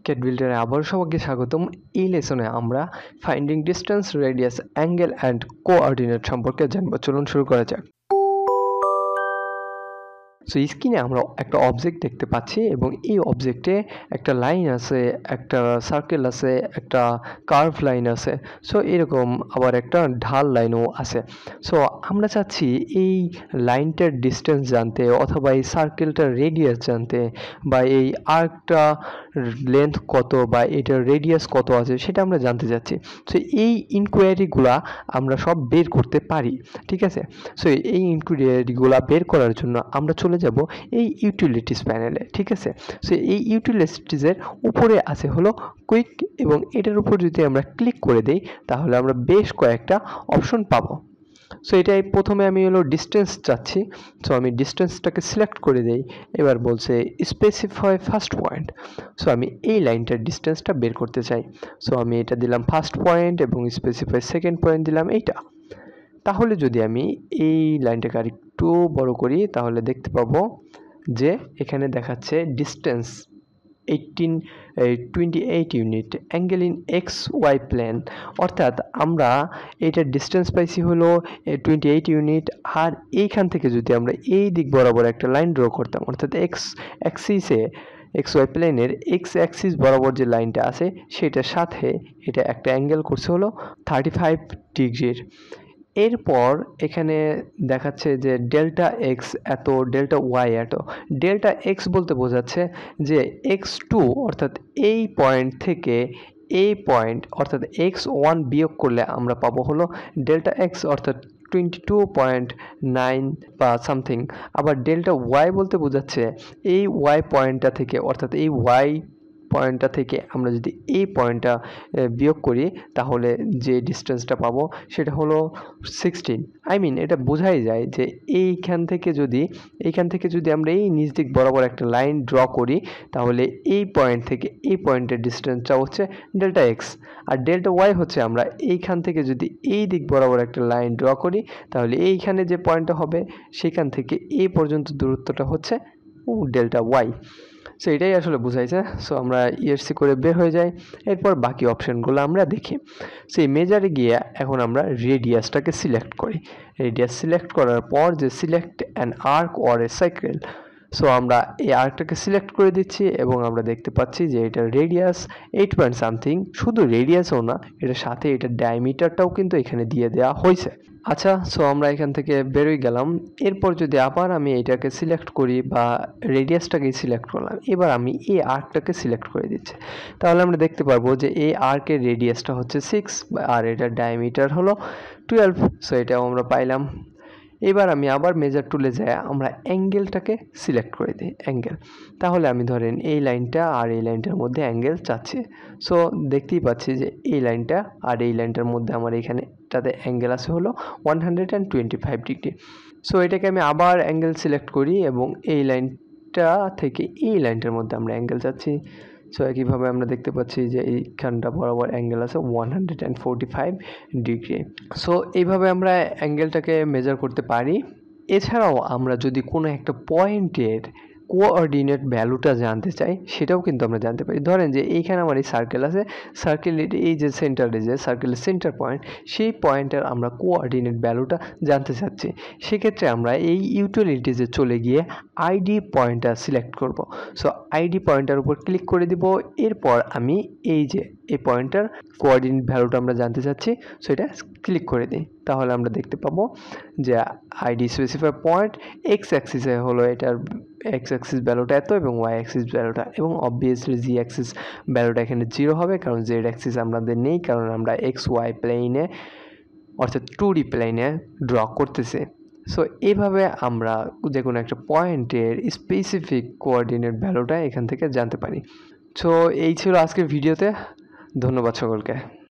CAD বিল্ডারে আবার সবাইকে স্বাগতম। এই লেসনে আমরা finding distance, radius, angle and coordinate সম্পর্কে জানবো। চলুন শুরু করা যাক। সো স্ক্রিনে আমরা একটা অবজেক্ট দেখতে পাচ্ছি এবং এই অবজেক্টে একটা লাইন আছে, একটা সার্কেল আছে, একটা কার্ভ লাইন আছে। সো এরকম আবার একটা ঢাল লাইনও আছে। সো আমরা চাচ্ছি এই লাইনটার ডিস্টেন্স জানতে, অথবা এই সার্কেলটার রেডিয়াস জানতে, বা এই আর্কটা লেন্থ কত বা এটার রেডিয়াস কত আছে সেটা আমরা জানতে চাচ্ছি। সো এই ইনকোয়ারিগুলা আমরা সব বের করতে পারি, ঠিক আছে। সো এই ইনকোয়ারিগুলা বের করার জন্য আমরা চলে যাব এই ইউটিলিটিস প্যানেলে, ঠিক আছে। সো এই ইউটিলিটিসের উপরে আছে হলো কুইক, এবং এটার উপর যদি আমরা ক্লিক করে দেই তাহলে আমরা বেশ কয়েকটা অপশন পাবো। সো এটাই প্রথমে আমি হলো ডিস্টেন্স চাচ্ছি। সো আমি ডিস্টেন্সটাকে সিলেক্ট করে দেই। এবার বলছে স্পেসিফাই ফার্স্ট পয়েন্ট। সো আমি এই লাইনটার ডিস্টেন্সটা বের করতে চাই। সো আমি এটা দিলাম ফার্স্ট পয়েন্ট এবং স্পেসিফাই সেকেন্ড পয়েন্ট দিলাম এইটা। তাহলে যদি আমি এই লাইনটাকে আর একটু বড় করি তাহলে দেখতে পাবো যে এখানে দেখাচ্ছে distance 28 unit, angle in X Y plane. অর্থাৎ আমরা এটার ডিস্টেন্স পাইছি হলো 28 ইউনিট। আর এইখান থেকে যদি আমরা এই দিক বরাবর একটা লাইন ড্র করতাম, অর্থাৎ এক্স ওয়াই প্লেনের এক্স অ্যাক্সিস বরাবর যে লাইনটা আছে সেটার সাথে এটা একটা অ্যাঙ্গেল করছে হলো 35 ডিগ্রির। এরপর এখানে দেখাচ্ছে যে ডেল্টা এক্স এত, ডেল্টা ওয়াই এত। ডেল্টা এক্স বলতে বোঝাচ্ছে যে x2 অর্থাৎ এই পয়েন্ট থেকে এই পয়েন্ট অর্থাৎ x1 বিয়োগ করলে আমরা পাবো হলো ডেল্টা এক্স অর্থাৎ 22.9 বা সামথিং। আবার ডেল্টা ওয়াই বলতে বোঝাচ্ছে এই ওয়াই পয়েন্টটা থেকে, অর্থাৎ এই ওয়াই পয়েন্টটা থেকে আমরা যদি এই পয়েন্টটা বিয়োগ করি তাহলে যে ডিস্টেন্সটা পাবো সেটা হলো 16। এটা বোঝাই যায় যে এইখান থেকে যদি আমরা এই নিচ দিক বরাবর একটা লাইন ড্র করি তাহলে এই পয়েন্ট থেকে এই পয়েন্টের ডিস্টেন্সটা হচ্ছে ডেল্টা এক্স। আর ডেল্টা ওয়াই হচ্ছে আমরা এইখান থেকে যদি এই দিক বরাবর একটা লাইন ড্র করি তাহলে এইখানে যে পয়েন্টটা হবে সেখান থেকে এই পর্যন্ত দূরত্বটা হচ্ছে ডেল্টা ওয়াই। সো এটাই আসলে বুঝাইছে। সো আমরা ইএসসি করে বের হয়ে যাই। এরপর বাকি অপশানগুলো আমরা দেখি। সো এই মেজারে গিয়ে এখন আমরা রেডিয়াসটাকে সিলেক্ট করি। রেডিয়াস সিলেক্ট করার পর যে select an arc or a cycle, so আমরা এই আর্কটাকে সিলেক্ট করে দিচ্ছি এবং আমরা দেখতে পাচ্ছি যে এটার রেডিয়াস 8 পয়েন্ট সামথিং। শুধু রেডিয়াসও না, এটার সাথে এটার ডায়ামিটারটাও কিন্তু এখানে দিয়ে দেওয়া হয়েছে। আচ্ছা, সো আমরা এখান থেকে বেরোই গেলাম। এরপর যদি আবার আমি এটাকে সিলেক্ট করি বা রেডিয়াসটাকে সিলেক্ট করলাম, এবার আমি এই আর্কটাকে সিলেক্ট করে দিচ্ছি, তাহলে আমরা দেখতে পারবো যে এই আর্কের রেডিয়াসটা হচ্ছে 6 আর এটার ডায়ামিটার হলো 12। সো এটাও আমরা পাইলাম। এবার আমি আবার মেজার টুলে যাই, আমরা অ্যাঙ্গেলটাকে সিলেক্ট করে দিই অ্যাঙ্গেল। তাহলে আমি ধরেন এই লাইনটা আর এই লাইনটার মধ্যে অ্যাঙ্গেল চাচ্ছি। সো দেখতেই পাচ্ছি যে এই লাইনটা আর এই লাইনটার মধ্যে আমার এখানেটাতে অ্যাঙ্গেল আছে হলো 125 ডিগ্রি। সো এটাকে আমি আবার অ্যাঙ্গেল সিলেক্ট করি এবং এই লাইনটা থেকে এই লাইনটার মধ্যে আমরা অ্যাঙ্গেল চাচ্ছি। সো একইভাবে আমরা দেখতে পাচ্ছি যে এইখানটা বরাবর অ্যাঙ্গেল আছে 145 ডিগ্রি। সো এইভাবে আমরা অ্যাঙ্গেলটাকে মেজার করতে পারি। এছাড়াও আমরা যদি কোনো একটা পয়েন্টের কোঅর্ডিনেট ভ্যালুটা জানতে চাই সেটাও কিন্তু আমরা জানতে পারি। ধরেন যে এইখানে আমার এই সার্কেল আছে, সার্কেলের এই যে সেন্টারে যে সার্কেলের সেন্টার পয়েন্ট, সেই পয়েন্টের আমরা কোঅর্ডিনেট ভ্যালুটা জানতে চাচ্ছি। সেক্ষেত্রে আমরা এই ইউটিলিটিসে চলে গিয়ে আইডি পয়েন্টটা সিলেক্ট করব। সো আইডি পয়েন্টটার উপর ক্লিক করে দিব। এরপর আমি এই যে এই পয়েন্টটার কোঅর্ডিনেট ভ্যালুটা আমরা জানতে চাচ্ছি, সো এটা ক্লিক করে দিই। তাহলে আমরা দেখতে পাবো যে আইডি স্পেসিফাই পয়েন্ট এক্স অ্যাক্সিসে হলো এটার এক্স অ্যাক্সিস ভ্যালুটা এত এবং ওয়াই অ্যাক্সিস ভ্যালুটা, এবং অবভিয়াসলি জি অ্যাক্সিস ভ্যালুটা এখানে 0 হবে, কারণ জেড অ্যাক্সিস আমাদের নেই, কারণ আমরা এক্স ওয়াই প্লেনে অর্থাৎ 2D প্লেনে ড্র করতেছি। সো এইভাবে আমরা যে কোনো একটা পয়েন্টের স্পেসিফিক কোঅর্ডিনেট ভ্যালুটা এখান থেকে জানতে পারি। সো এই ছিল আজকের ভিডিওতে। ধন্যবাদ সকলকে।